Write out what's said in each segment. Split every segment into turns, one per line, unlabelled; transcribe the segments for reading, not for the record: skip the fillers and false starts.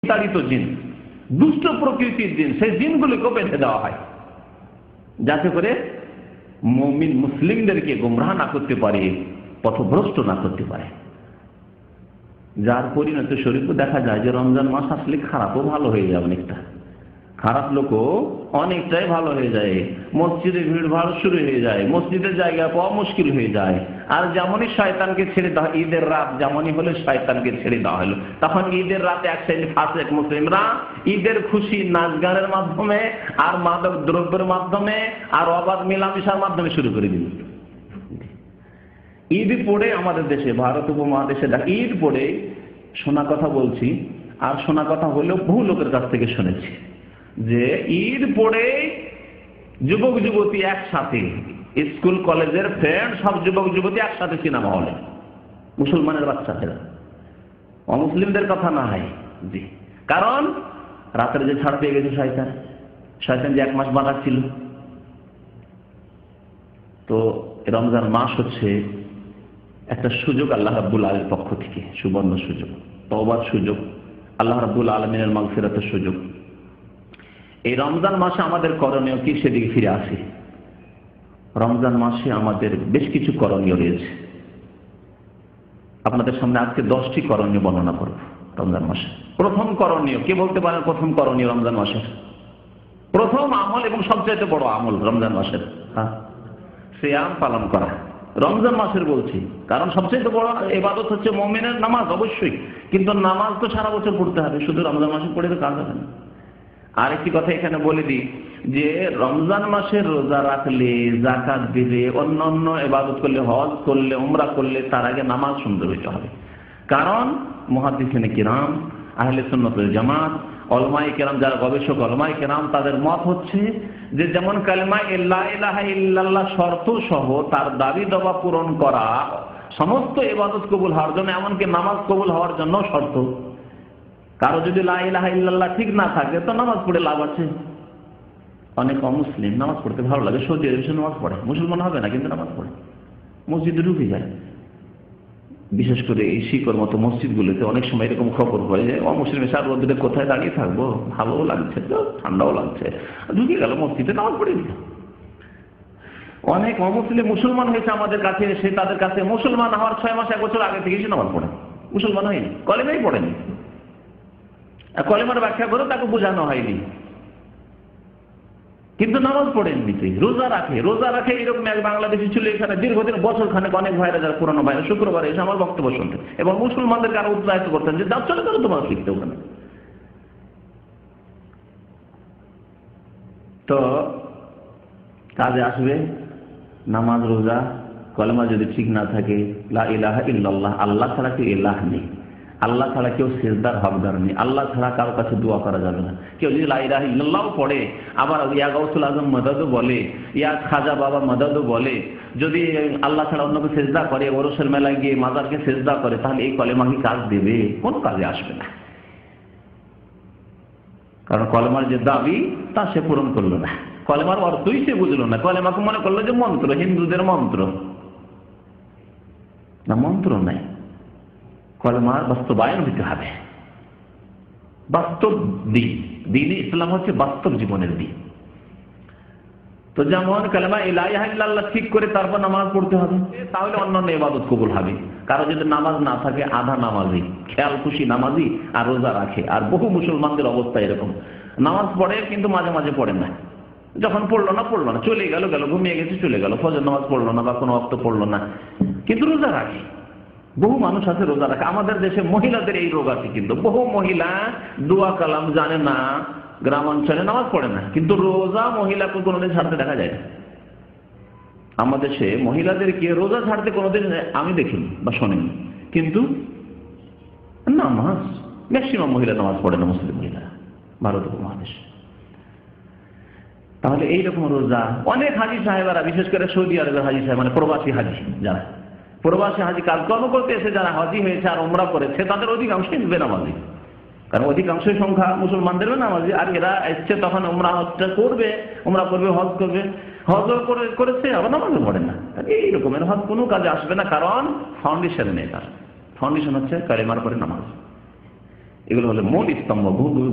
তাড়িত জিন, দুষ্ট প্রকৃতির জিন, সেই জিনগুলিকে বেঁধে দেওয়া হয় যাতে করে মুমিন মুসলিমদেরকে গোমরাহ না করতে পারে, পথভ্রষ্ট না করতে পারে। যার পরিণত স্বরূপ দেখা যায় যে রমজান মাস আসলে খারাপও ভালো হয়ে যায়, অনেকটা খারাপ লোকও অনেকটাই ভালো হয়ে যায়। মসজিদে ভিড় ভাড় শুরু হয়ে যায়, মসজিদের জায়গা পাওয়া মুশকিল হয়ে যায়। আর যেমনই শয়তানকে ছেড়ে দেওয়া, ঈদের রাত যেমনই হলে শয়তানকে ছেড়ে দেওয়া হলো, তখন ঈদের রাতে এক শ্রেণী ফাসেক মুসলিমরা ঈদের খুশি নাচ গানের মাধ্যমে আর মাদক দ্রব্যের মাধ্যমে আর অবাধ মেলামেশার মাধ্যমে শুরু করে দিল। ঈদ পড়ে আমাদের দেশে, ভারত উপমহাদেশে ঈদ পড়ে শোনা কথা বলছি, আর শোনা কথা হলেও বহু লোকের কাছ থেকে শুনেছি যে ঈদ পড়ে যুবক যুবতী একসাথে, স্কুল কলেজের ফ্রেন্ড সব যুবক যুবতী একসাথে সিনেমা হলে, মুসলমানের বাচ্চাদের, অমুসলিমদের কথা না হয় জি। কারণ রাতের যে ছাড় পেয়ে গেছে শয়তান, শয়তান যে 1 মাস বাঁধা ছিল। তো রমজান মাস হচ্ছে একটা সুযোগ আল্লাহ রাব্বুল আলামিনের পক্ষ থেকে, সুবর্ণ সুযোগ, তওবার সুযোগ, আল্লাহ রাব্বুল আলামিনের মাগফিরাতের সুযোগ। এই রমজান মাসে আমাদের করণীয় কি, সেদিকে ফিরে আসি। রমজান মাসে আমাদের বেশ কিছু করণীয় রয়েছে। আপনাদের সামনে আজকে 10টি করণীয় বর্ণনা করব রমজান মাসে। প্রথম করণীয়, কে বলতে পারেন প্রথম করণীয় রমজান মাসের? প্রথম আমল এবং সবচেয়ে বড় আমল রমজান মাসের, হ্যাঁ, সিয়াম পালন করা। রমজান মাসের বলছি কারণ সবচেয়ে বড় ইবাদত হচ্ছে মুমিনের নামাজ, অবশ্যই, কিন্তু নামাজ তো সারা বছর পড়তে হবে, শুধু রমজান মাসে পড়ে তো কাজ হবে না। আর একটি কথা এখানে বলে দিই যে রমজান মাসে রোজা রাখলে, যাকাত দিলে, অন্য অন্য ইবাদত করলে, হজ করলে, উমরা করলে তার আগে নামাজ সুন্দর হইতে হবে। কারণ মুহাদ্দিসিনে কিরাম, আহলে সুন্নাত ওয়াল জামাত, উলামায়ে কিরাম, যারা গবেষক উলামায়ে কিরাম, তাদের মত হচ্ছে যে যেমন কালেমা লা ইলাহা ইল্লাল্লাহ শর্ত সহ তার দাবি দাওয়া পূরণ করা সমস্ত ইবাদত কবুল হওয়ার জন্য, এমনকি নামাজ কবুল হওয়ার জন্য শর্ত। কারো যদি লা ইলাহা ইল্লাল্লাহ ঠিক না থাকে তো নামাজ পড়ে লাভ আছে। অনেক অমুসলিম নামাজ পড়তে ভালো লাগে, সৌদি আরবে নামাজ পড়ে, মুসলমান হবে না কিন্তু নামাজ পড়ে, মসজিদে ঢুকে যায়। বিশেষ করে এই শিকর মতো মসজিদগুলোতে অনেক সময় এরকম খবর হয় যে অমুসলিম এসে রোদে কোথায় দাঁড়িয়ে থাকবো, ভালোও লাগছে তো ঠান্ডাও লাগছে, ঢুকে গেল মসজিদে, নামাজ পড়ে দিল। অনেক অমুসলিম মুসলমান হয়েছে আমাদের কাছে এসে, তাদের কাছে মুসলমান হওয়ার 6 মাস 1 বছর আগে থেকে এসে নামাজ পড়ে, মুসলমান হয়নি, কলেমাই পড়েনি। কলেমার ব্যাখ্যা করে তাকে বোঝানো হয়নি, কিন্তু নামাজ পড়েন নিতে, রোজা রাখে। রোজা রাখে এরকম এক বাংলাদেশি ছিল এখানে দীর্ঘদিন, বছর খানেক, অনেক ভাইরা যারা পুরানো ভাইরা শুক্রবারে এসে আমার বক্তব্য শুনতেন এবং মুসলমানদেরকে আরো উৎসাহিত করতেন যে যাও চলে গেল তোমার শিখতে ওখানে। তো কাজে আসবে নামাজ, রোজা, কলেমা যদি ঠিক না থাকে, লা ইলাহা ইল্লাল্লাহ, আল্লাহ ছাড়া কেউ ইলাহ নেই, আল্লাহ ছাড়া কেউ সিজদার হকদার নেই, আল্লাহ ছাড়া কারো কাছে দোয়া করা যাবে না। কেউ যদি লা ইলাহা ইল্লাল্লাহ পড়ে, আবার ইয়া গাউসুল আজম মদদও বলে, ইয়া খাজা বাবা মদদও বলে, যদি আল্লাহ ছাড়া অন্যকে সেজদা করে, ওরসের মেলায় গিয়ে মাজারকে সেজদা করে, তাহলে এই কলেমা কি কাজ দেবে? কোনো কাজে আসবে না। কারণ কলেমার যে দাবি তা সে পূরণ করলো না, কলেমার অর্থই সে বুঝলো না। কলেমাকে মনে করলো যে মন্ত্র, হিন্দুদের মন্ত্র, না মন্ত্র নাই, কলেমার বাস্তবায়ন হতে হবে। বাস্তব দিন, দিনে ইসলাম হচ্ছে বাস্তব জীবনের দিন। তো যেমন কালেমা লা ইলাহা ইল্লাল্লাহ ঠিক করে তারপর নামাজ পড়তে হবে, তাহলে অন্যান্য ইবাদত কবুল হবে। কারো যদি নামাজ না থাকে, আধা নামাজি, খেয়াল খুশি নামাজি আর রোজা রাখে, আর বহু মুসলমানদের অবস্থা এরকম, নামাজ পড়ে কিন্তু মাঝে মাঝে পড়ে না, যখন পড়লো না পড়লো না, চলে গেল, ঘুমিয়ে গেছে চলে গেল, ফজর নামাজ পড়লো না বা কোনো ওয়াক্ত পড়লো না, কিন্তু রোজা রাখে। বহু মানুষ আছে রোজা রাখে। আমাদের দেশে মহিলাদের এই রোগ আছে, কিন্তু বহু মহিলা দোয়া কালাম জানে না, গ্রাম অঞ্চলে নামাজ পড়ে না, কিন্তু রোজা মহিলাকে কোনোদিন ছাড়তে দেখা যায় না। আমাদের দেশে মহিলাদেরকে রোজা ছাড়তে কোনোদিন আমি দেখিনি বা শোনেনি, কিন্তু নামাজ ম্যাক্সিমাম মহিলা নামাজ পড়ে না, মুসলিম মহিলা ভারত উপমহাদেশে। তাহলে এইরকম রোজা অনেক হাজি সাহেবেরা, বিশেষ করে সৌদি আরবের হাজি সাহেব, মানে প্রবাসী হাজি, যারা প্রবাসী হাজি কাজকর্ম করতে এসে যারা হাজি হয়েছে আর উমরা করেছে, তাদের অধিকাংশই বেনামাজি। কারণ অধিকাংশ সংখ্যা মুসলমানদের বেনামাজি, আর এরা এসছে তখন উমরা হজটা করবে, উমরা করবে, হজ করবে, হজ করেছে আবার নামাজও পড়ে না। এই রকমের হজ কোনো কাজে আসবে না, কারণ ফাউন্ডেশন নেই। তার ফাউন্ডেশন হচ্ছে কালেমার পরে নামাজ। এগুলো হলো মূল স্তম্ভ,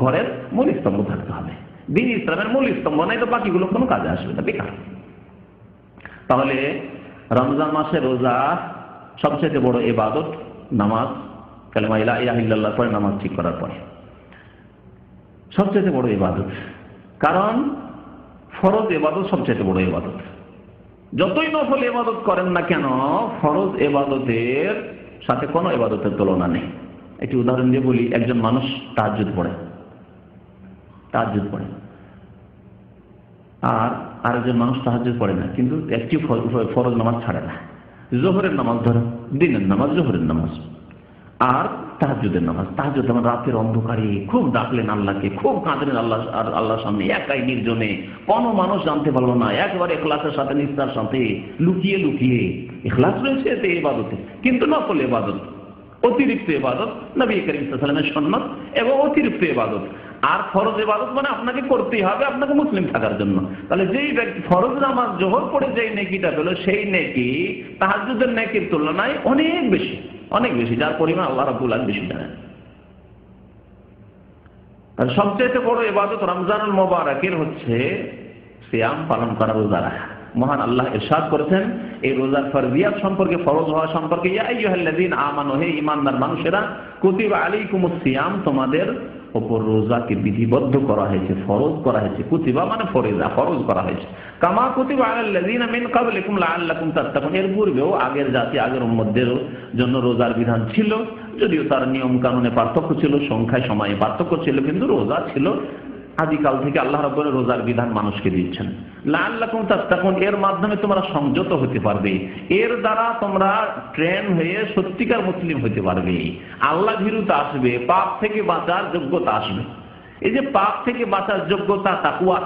ঘরের মূল স্তম্ভ থাকতে হবে। দিন ইসলামের মূল স্তম্ভ নাই তো বাকিগুলো কোনো কাজে আসবে না, বেকার। তাহলে রমজান মাসে রোজা সবচেয়ে বড় ইবাদত নামাজ, কালেমা লা ইলাহা ইল্লাল্লাহ পরে নামাজ ঠিক করার পরে সবচেয়ে বড় ইবাদত। কারণ ফরজ ইবাদত সবচেয়ে বড় ইবাদত। যতই নফল ইবাদত করেন না কেন, ফরজ ইবাদতের সাথে কোনো ইবাদতের তুলনা নেই। একটি উদাহরণ দিয়ে বলি, একজন মানুষ তাহাজ্জুদ পড়ে, আর আরেকজন মানুষ তাহাজ্জুদ পড়ে না, কিন্তু একটি ফরজ নামাজ ছাড়ে না। জোহরের নামাজ ধরো, দিনের নামাজ, জোহরের নামাজ আর তাহাজ্জুদের নামাজ। তাহাজ্জুদ মানে রাতের অন্ধকারে খুব ডাকলেন আল্লাহকে, খুব কাঁদলেন আল্লাহর সামনে, একাই নির্জনে, কোনো মানুষ জানতে পারলো না, একেবারে ইখলাসের সাথে, নিষ্ঠার সাথে, লুকিয়ে লুকিয়ে। ইখলাস রয়েছে এতে ইবাদতে, কিন্তু নফল ইবাদত, অতিরিক্ত ইবাদত, নবী করিম সাল্লাল্লাহু আলাইহি ওয়াসাল্লামের সুন্নাত এবং অতিরিক্ত ইবাদত। আর ফরজ ইবাদত মানে আপনাকে করতেই হবে আপনাকে মুসলিম থাকার জন্য। তাহলে যেই ব্যক্তি ফরজ নামাজ জোহর পড়ে যেই নেকিটা পেল, সেই নেকি তাহাজ্জুদের নেকির তুলনায় অনেক বেশি, অনেক বেশি, যার পরিমাণ আল্লাহ রাব্বুল আলামিন বেশি জানেন। আর সবচেয়ে বড় ইবাদত রমজানুল মুবারাকের হচ্ছে সিয়াম পালন করা, রোজা রাখা। মহান আল্লাহ ইরশাদ করেছেন এই রোজার ফরজিয়াত সম্পর্কে, ফরজ হওয়া সম্পর্কে, ইয়া আইয়ুহাল্লাযীনা আমানু, হে ঈমানদার মানুষেরা, কুতিবা আলাইকুমুস সিয়াম, তোমাদের উপর রোজাকে বিধিবদ্ধ করা হয়েছে, ফরজ করা হয়েছে। কুতিবা মানে ফরিজা, ফরজ করা হয়েছে। কামা কুতিবা আলাল্লাযীনা মিন ক্বাবলিকুম লাআল্লাকুম তাত্তাকুন, এর পূর্বেও আগের জাতি, আগের উম্মতদের জন্য রোজার বিধান ছিল, যদিও তার নিয়ম কানুনে পার্থক্য ছিল, সংখ্যায় সময়ে পার্থক্য ছিল, কিন্তু রোজা ছিল। আদিকাল থেকে আল্লাহ রাব্বুল আলামিন রোজার বিধান মানুষকে দিচ্ছেন। লাআল্লাকুম তাত্তাকুন, এর মাধ্যমে তোমরা সংযত হতে পারবে, এর দ্বারা তোমরা ট্রেন হয়ে সত্যিকার মুসলিম হতে পারবে, আল্লাহ ভীরুতা আসবে, পাপ থেকে বাঁচার যোগ্যতা আসবে। এই যে পাপ থেকে বাঁচার যোগ্যতা, তাকওয়া,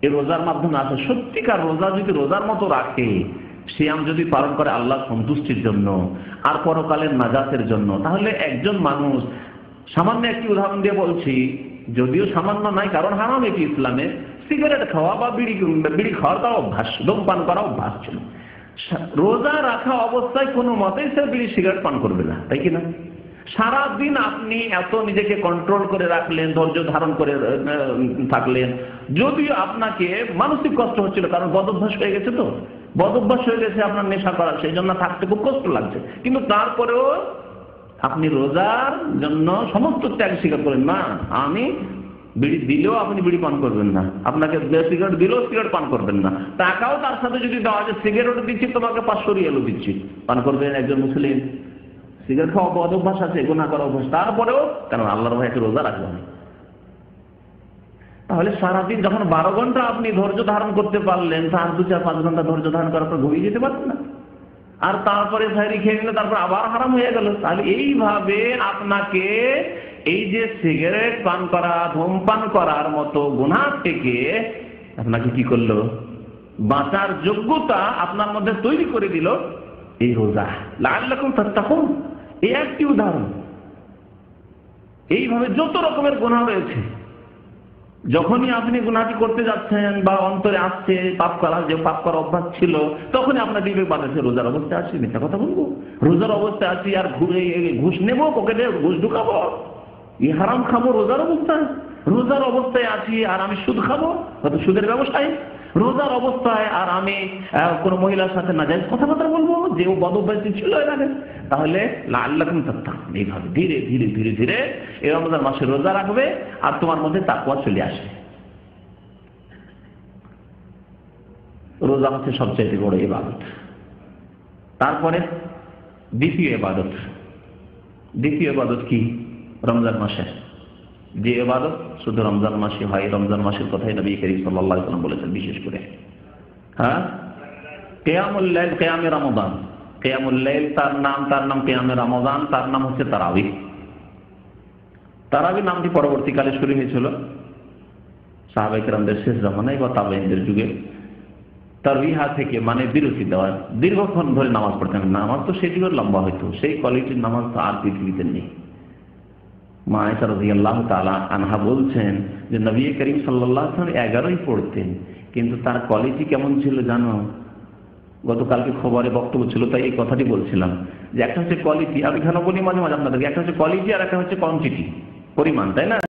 এই রোজার মাধ্যমে আসে। সত্যিকার রোজা যদি রোজার মতো রাখে, সিয়াম যদি পালন করে আল্লাহ সন্তুষ্টির জন্য আর পরকালের নাজাতের জন্য, তাহলে একজন মানুষ, সামান্য একটি উদাহরণ দিয়ে বলছি, যদিও সামান্য নাই, কারণ হারাম এটি ইসলামে, সিগারেট খাওয়া বা বিড়ি খাওয়ার তার অভ্যাস, ধূমপান করা অভ্যাস ছিল। রোজা রাখা অবস্থায় কোনো মতেই সে বিড়ি সিগারেট পান করবে না, তাই কিনা? সারাদিন আপনি এত নিজেকে কন্ট্রোল করে রাখলেন, ধৈর্য ধারণ করে থাকলেন, যদিও আপনাকে মানসিক কষ্ট হচ্ছিল, কারণ বদভ্যাস হয়ে গেছে, তো বদভ্যাস হয়ে গেছে আপনার নেশা করার, সেই জন্য থাকতে খুব কষ্ট লাগছে, কিন্তু তারপরেও আপনি রোজার জন্য সমস্ত ত্যাগ স্বীকার করেন। না, আমি বিড়ি দিলেও আপনি বিড়ি পান করবেন না, আপনাকে সিগারেট দিলেও সিগারেট পান করবেন না, টাকাও তার সাথে যদি দেওয়া যায়, সিগারেট দিচ্ছি তোমাকে 500 রিয়ালও দিচ্ছি, পান করবেন একজন মুসলিম? সিগারেট খাওয়া অভ্যাস আছে, গুনাহ করা অভ্যাস, তারপরেও কেন আল্লাহর ভয়ে রোজা রাখবেন? তাহলে সারাদিন যখন 12 ঘন্টা আপনি ধৈর্য ধারণ করতে পারলেন, তার 2-4-5 ঘন্টা ধৈর্য ধারণ করার পর ঘুমিয়ে যেতে পারছেন না, আর তারপরে সাহরি খেয়ে নিলে তারপর আবার হারাম হয়ে গেল। তাহলে এইভাবে আপনাকে এই যে সিগারেট পান করা, ধূমপান করার মতো গুনাহ থেকে আপনাকে কি করলো? বাঁচার যোগ্যতা আপনার মধ্যে তৈরি করে দিল এই রোজা। লাআল্লাকুম তাত্তাকুন, এই একটি উদাহরণ। এইভাবে যত রকমের গুনাহ রয়েছে, যখনই আপনি গুনাহটি করতে যাচ্ছেন বা অন্তরে আসছে পাপ করা, যে পাপ করার অভ্যাস ছিল, তখনই আপনার বিবেক বাঁধাচ্ছে, রোজার অবস্থায় আছি, মিথ্যা কথা বলবো, রোজার অবস্থায় আছি আর ঘুষ নেবো, পকেটে ঘুষ ঢুকাবো, এই হারাম খাবো রোজার অবস্থায়, রোজার অবস্থায় আছি আর আমি সুদ খাবো, হয়তো সুদের ব্যবসায়, রোজার অবস্থায় আর আমি কোনো মহিলার সাথে নাজায়েজ কথাবার্তা বলবো, যে বদ অভ্যাস ছিল এর আগে। তাহলে লাআল্লাকুম তাত্তাকুন, এইভাবে ধীরে ধীরে ধীরে ধীরে এই রমজান মাসে রোজা রাখবে আর তোমার মধ্যে তাকওয়া চলে আসবে। রোজা হচ্ছে সবচেয়ে বড় ইবাদত। তারপরে দ্বিতীয় ইবাদত কি? রমজান মাসে যে ইবাদত শুধু রমজান মাসে হয়, রমজান মাসের কথাই নবী করিম সাল্লাল্লাহু আলাইহি ওয়াসাল্লাম বলেছেন বিশেষ করে, কিয়ামুল লাইল, কিয়ামে রমাদান। কিয়ামুল লাইল তার নাম কিয়ামে রমাদান, তার নাম হচ্ছে তারাবিহ। তারাবিহ নামটি পরবর্তীকালে শুরু হয়েছিল সাহাবায়ে কেরামদের শেষ জামানায় বা তাবেঈনদের যুগে। তারবিহা থেকে মানে বিরতি দেওয়া, দীর্ঘক্ষণ ধরে নামাজ পড়তেন। নামাজ তো সেটিও লম্বা হইতো, সেই কোয়ালিটির নামাজ তো আর পৃথিবীতে নেই। মা আয়েশা রাদিয়াল্লাহু তাআলা আনহা বলছেন যে নবী করিম সাল্লাল্লাহু আলাইহি ওয়াসাল্লাম 11ই পড়তেন, কিন্তু তার কোয়ালিটি কেমন ছিল জানো? গতকালকে খবরে বক্তব্য ছিল, তাই এই কথাটি বলছিলাম যে একটা হচ্ছে কোয়ালিটি, আমি এখানে বলি মাঝে মাঝে আপনাদেরকে, একটা হচ্ছে কোয়ালিটি আর একটা হচ্ছে কোয়ান্টিটি, পরিমাণ, তাই না?